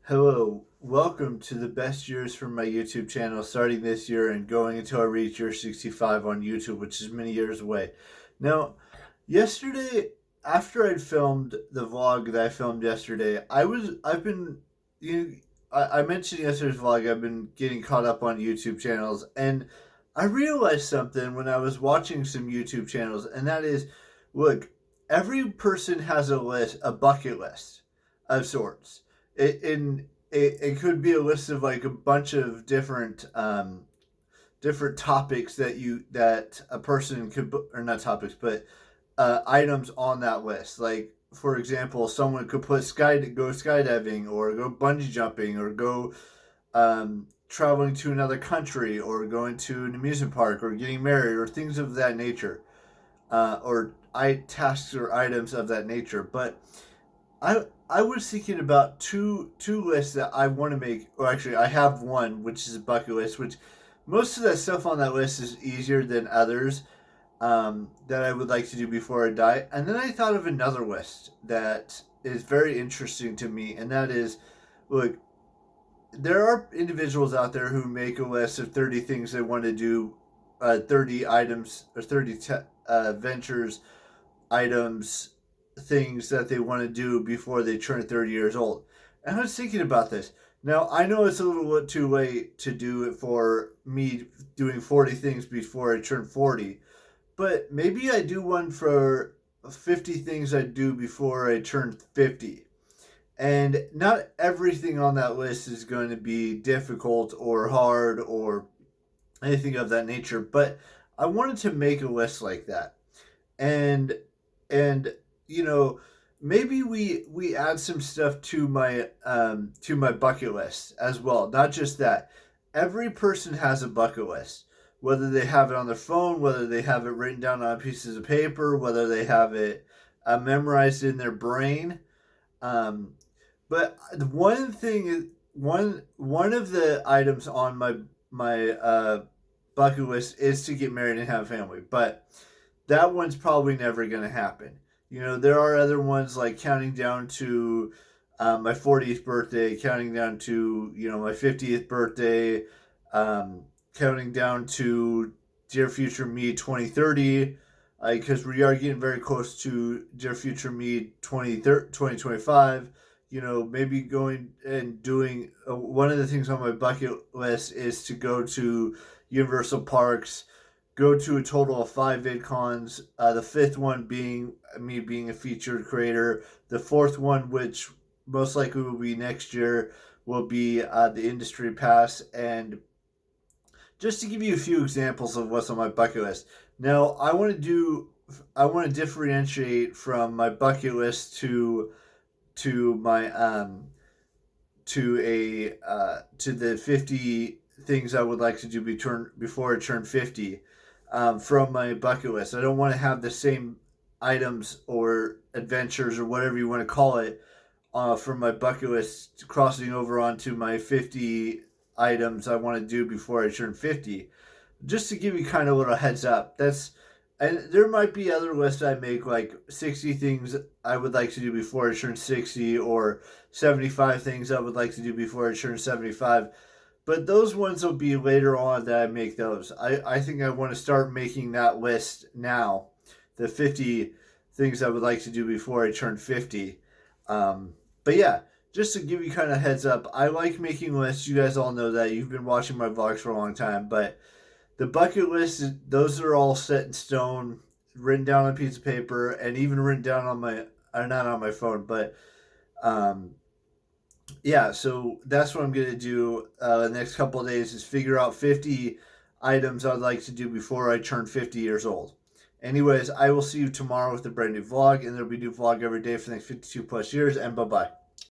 Hello, welcome to the best years for my YouTube channel starting this year and going until I reach year 65 on YouTube, which is many years away. Now, yesterday, after I'd filmed the vlog that I filmed yesterday, I've been, I mentioned yesterday's vlog, I've been getting caught up on YouTube channels, and I realized something when I was watching some YouTube channels, and that is, look, every person has a bucket list of sorts. It could be a list of like a bunch of different topics that a person could, or not topics, but items on that list. Like, for example, someone could put go skydiving, or go bungee jumping, or go traveling to another country, or going to an amusement park, or getting married, or things of that nature, or tasks or items of that nature. But I was thinking about two lists that I want to make. Or actually, I have one, which is a bucket list. Which most of that stuff on that list is easier than others that I would like to do before I die. And then I thought of another list that is very interesting to me, and that is, look, there are individuals out there who make a list of 30 things they want to do, 30 items or 30 ventures, items, things that they want to do before they turn 30 years old. And I was thinking about this. Now, I know it's a little bit too late to do it for me doing 40 things before I turn 40, but maybe I do one for 50 things I do before I turn 50. And not everything on that list is going to be difficult or hard or anything of that nature, but I wanted to make a list like that. And you know, maybe we add some stuff to my bucket list as well. Not just that. Every person has a bucket list. Whether they have it on their phone, whether they have it written down on pieces of paper, whether they have it memorized in their brain. But the one thing, one of the items on my bucket list is to get married and have a family. But that one's probably never going to happen. You know, there are other ones like counting down to my 40th birthday, counting down to, my 50th birthday, counting down to Dear Future Me 2030, because we are getting very close to Dear Future Me 2025. Maybe going and doing one of the things on my bucket list is to go to Universal Parks, go to a total of 5 VidCons. The fifth one being me being a featured creator. The fourth one, which most likely will be next year, will be the Industry Pass. And just to give you a few examples of what's on my bucket list. Now, I want to differentiate from my bucket list to my to the 50 things I would like to do before I turn 50. From my bucket list. I don't want to have the same items or adventures or whatever you want to call it from my bucket list crossing over onto my 50 items I want to do before I turn 50. Just to give you kind of a little heads up. And there might be other lists I make, like 60 things I would like to do before I turn 60, or 75 things I would like to do before I turn 75. But those ones will be later on that I make those. I think I want to start making that list now. The 50 things I would like to do before I turn 50. But yeah, just to give you kind of heads up, I like making lists. You guys all know that. You've been watching my vlogs for a long time. But the bucket list, those are all set in stone, written down on a piece of paper, and even written down on not on my phone, but yeah, so that's what I'm going to do the next couple of days, is figure out 50 items I'd like to do before I turn 50 years old. Anyways, I will see you tomorrow with a brand new vlog, and there'll be a new vlog every day for the next 52 plus years, and bye-bye.